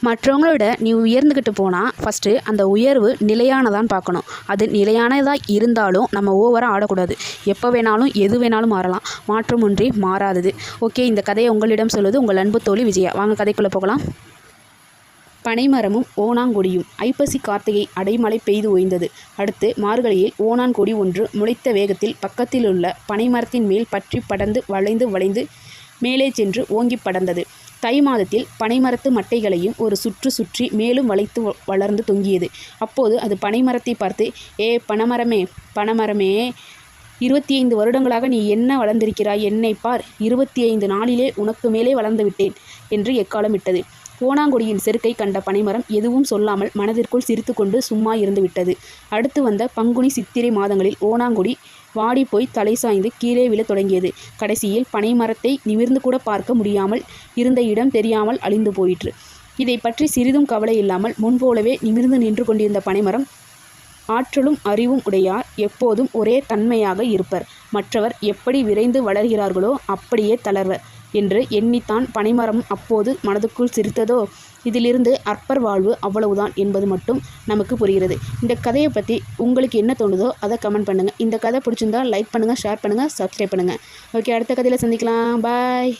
மற்றவங்களோட நீ உயர்ந்துக்கிட்டு போனால் ஃபஸ்ட்டு அந்த உயர்வு நிலையானதான்னு பார்க்கணும். அது நிலையானதாக இருந்தாலும் நம்ம ஓவராக ஆடக்கூடாது. எப்போ வேணாலும் எது வேணாலும் மாறலாம். மாற்றமொன்றே மாறாதது. ஓகே, இந்த கதையை உங்களிடம் சொல்வது உங்கள் அன்பு தோழி விஜயா. வாங்க கதைக்குள்ளே போகலாம். பனைமரமும் ஓணாங்கொடியும். ஐப்பசி கார்த்திகை அடைமழை பெய்து ஓய்ந்தது. அடுத்து மார்கழியில் ஓணாங்கொடி ஒன்று முளைத்த வேகத்தில் பக்கத்திலுள்ள பனைமரத்தின் மேல் பற்றி படர்ந்து வளைந்து வளைந்து மேலே சென்று ஓங்கி படர்ந்தது. தை மாதத்தில் பனைமரத்து மட்டைகளையும் ஒரு சுற்று சுற்றி மேலும் வளைத்து வளர்ந்து தொங்கியது. அப்போது அது பனைமரத்தை பார்த்து, ஏ பனைமரமே, பனைமரமே, 25 வருடங்களாக நீ என்ன வளர்ந்திருக்கிறாய்? என்னை பார், 25 நாளிலே உனக்கு மேலே வளர்ந்து விட்டேன் என்று எக்காலமிட்டது. ஓணாங்கொடியின் செருக்கை கண்ட பனைமரம் எதுவும் சொல்லாமல் மனதிற்குள் சிரித்து கொண்டு சும்மா இருந்து விட்டது. அடுத்து வந்த பங்குனி சித்திரை மாதங்களில் ஓணாங்கொடி வாடி போய் தலை சாய்ந்து கீழே விழத் தொடங்கியது. கடைசியில் பனைமரத்தை நிமிர்ந்து கூட பார்க்க முடியாமல் இருந்த இடம் தெரியாமல் அழிந்து போயிற்று. இதை பற்றி சிறிதும் கவலை இல்லாமல் முன்போலவே நிமிர்ந்து நின்று கொண்டிருந்த பனைமரம், ஆற்றலும் அறிவும் உடையார் எப்போதும் ஒரே தன்மையாக இருப்பர். மற்றவர் எப்படி விரைந்து வளர்கிறார்களோ அப்படியே தளர்வர் என்று எண்ணித்தான் பனைமரம் அப்போது மனதுக்குள் சிரித்ததோ. இதிலிருந்து அற்பர் வாழ்வு அவ்வளவுதான் என்பது மட்டும் நமக்கு புரிகிறது. இந்த கதையை பற்றி உங்களுக்கு என்ன தோணுதோ அதை கமெண்ட் பண்ணுங்கள். இந்த கதை பிடிச்சிருந்தா லைக் பண்ணுங்கள், ஷேர் பண்ணுங்கள், சப்ஸ்கிரைப் பண்ணுங்கள். ஓகே, அடுத்த கதையில் சந்திக்கலாம். பாய்.